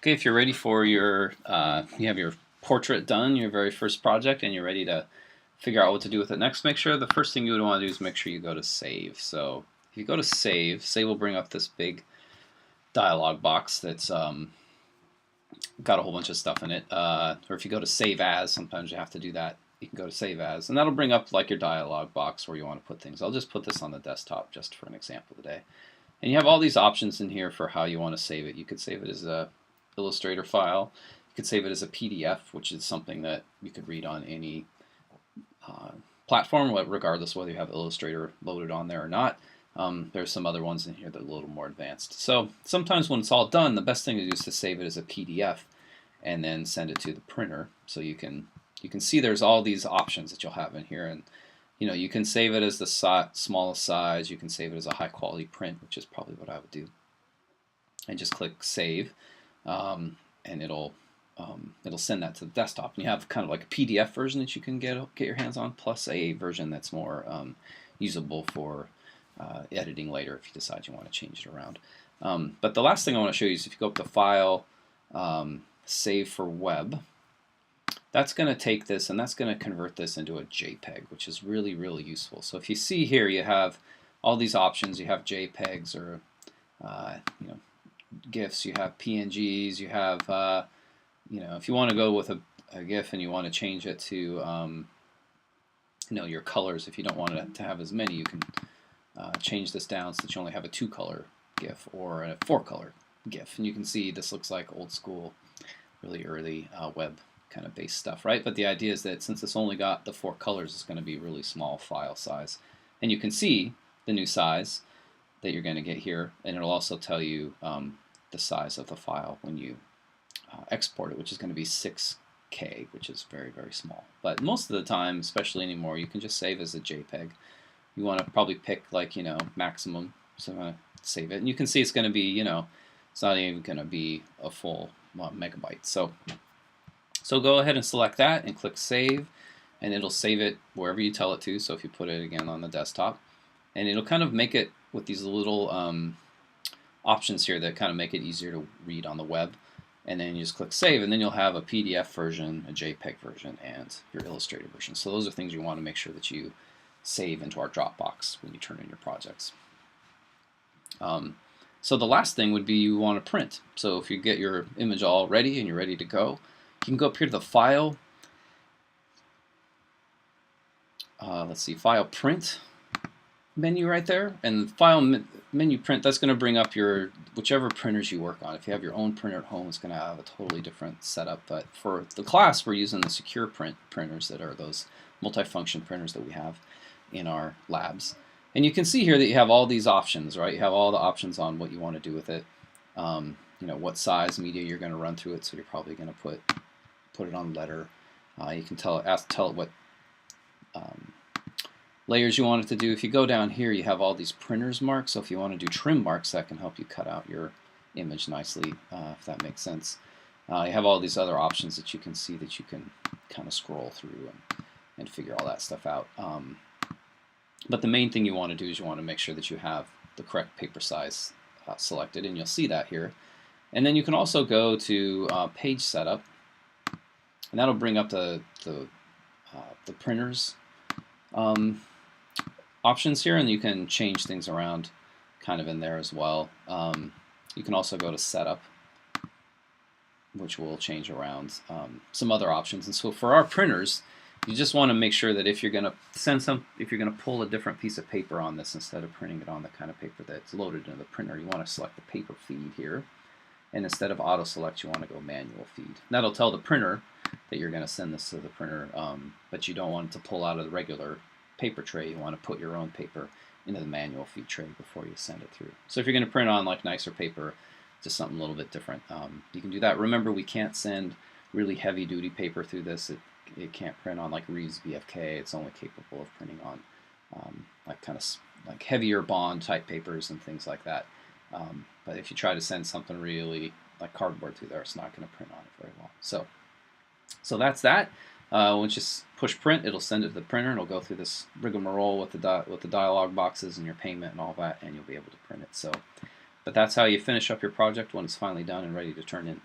Okay, if you're ready for your, you have your portrait done, your very first project, and you're ready to figure out what to do with it next, make sure the first thing you would want to do is make sure you go to Save. So if you go to Save will bring up this big dialog box that's got a whole bunch of stuff in it. Or if you go to Save As, sometimes you have to do that. You can go to Save As, and that'll bring up like your dialog box where you want to put things. I'll just put this on the desktop just for an example today. And you have all these options in here for how you want to save it. You could save it as a Illustrator file. You could save it as a PDF, which is something that you could read on any platform, regardless whether you have Illustrator loaded on there or not. There's some other ones in here that are a little more advanced. So sometimes when it's all done, the best thing to do is to save it as a PDF and then send it to the printer. So you can see there's all these options that you'll have in here, and you can save it as the smallest size. You can save it as a high quality print, which is probably what I would do. And just click Save, and it'll send that to the desktop. And you have kind of like a PDF version that you can get your hands on, plus a version that's more usable for editing later if you decide you want to change it around. But the last thing I want to show you is if you go up to File, Save for Web. That's going to take this and that's going to convert this into a JPEG, which is really, really useful. So if you see here, you have all these options. You have JPEGs or GIFs. You have PNGs. You have if you want to go with a GIF and you want to change it to your colors. If you don't want it to have as many, you can change this down so that you only have a 2-color GIF or a 4-color GIF. And you can see this looks like old school, really early web kind of base stuff, right? But the idea is that since it's only got the 4 colors, it's going to be really small file size. And you can see the new size that you're going to get here, and it'll also tell you the size of the file when you export it, which is going to be 6K, which is very, very small. But most of the time, especially anymore, you can just save as a JPEG. You want to probably pick like maximum, so I'm going to save it, and you can see it's going to be it's not even going to be a full megabyte. So go ahead and select that and click Save, and it'll save it wherever you tell it to. So if you put it again on the desktop, and it'll kind of make it with these little options here that kind of make it easier to read on the web. And then you just click Save, and then you'll have a PDF version, a JPEG version, and your Illustrator version. So those are things you want to make sure that you save into our Dropbox when you turn in your projects. So the last thing would be you want to print. So if you get your image all ready and you're ready to go, you can go up here to the File, File Print menu right there, and File Menu Print, that's going to bring up your whichever printers you work on. If you have your own printer at home, it's going to have a totally different setup, but for the class we're using the Secure Print printers that are those multifunction printers that we have in our labs. And you can see here that you have all these options, right? You have all the options on what you want to do with it. What size media you're going to run through it, so you're probably going to put it on letter. You can tell it what layers you want it to do. If you go down here, you have all these printers marks. So if you want to do trim marks, that can help you cut out your image nicely, if that makes sense. You have all these other options that you can see that you can kind of scroll through and figure all that stuff out. But the main thing you want to do is you want to make sure that you have the correct paper size selected, and you'll see that here. And then you can also go to Page Setup, and that'll bring up the printers options here, and you can change things around kind of in there as well. You can also go to Setup, which will change around some other options. And so for our printers, you just want to make sure that if you're going to pull a different piece of paper on this instead of printing it on the kind of paper that's loaded into the printer, you want to select the paper feed here. And instead of auto select, you want to go manual feed. And that'll tell the printer that you're going to send this to the printer, but you don't want it to pull out of the regular paper tray. You want to put your own paper into the manual feed tray before you send it through. So if you're going to print on like nicer paper, just something a little bit different, you can do that. Remember, we can't send really heavy duty paper through this. It can't print on like Reeves BFK. It's only capable of printing on like heavier bond type papers and things like that. But if you try to send something really like cardboard through there, it's not going to print on it very well. So that's that. Once you push print, it'll send it to the printer, and it'll go through this rigmarole with the dialog boxes and your payment and all that, and you'll be able to print it. But that's how you finish up your project when it's finally done and ready to turn in.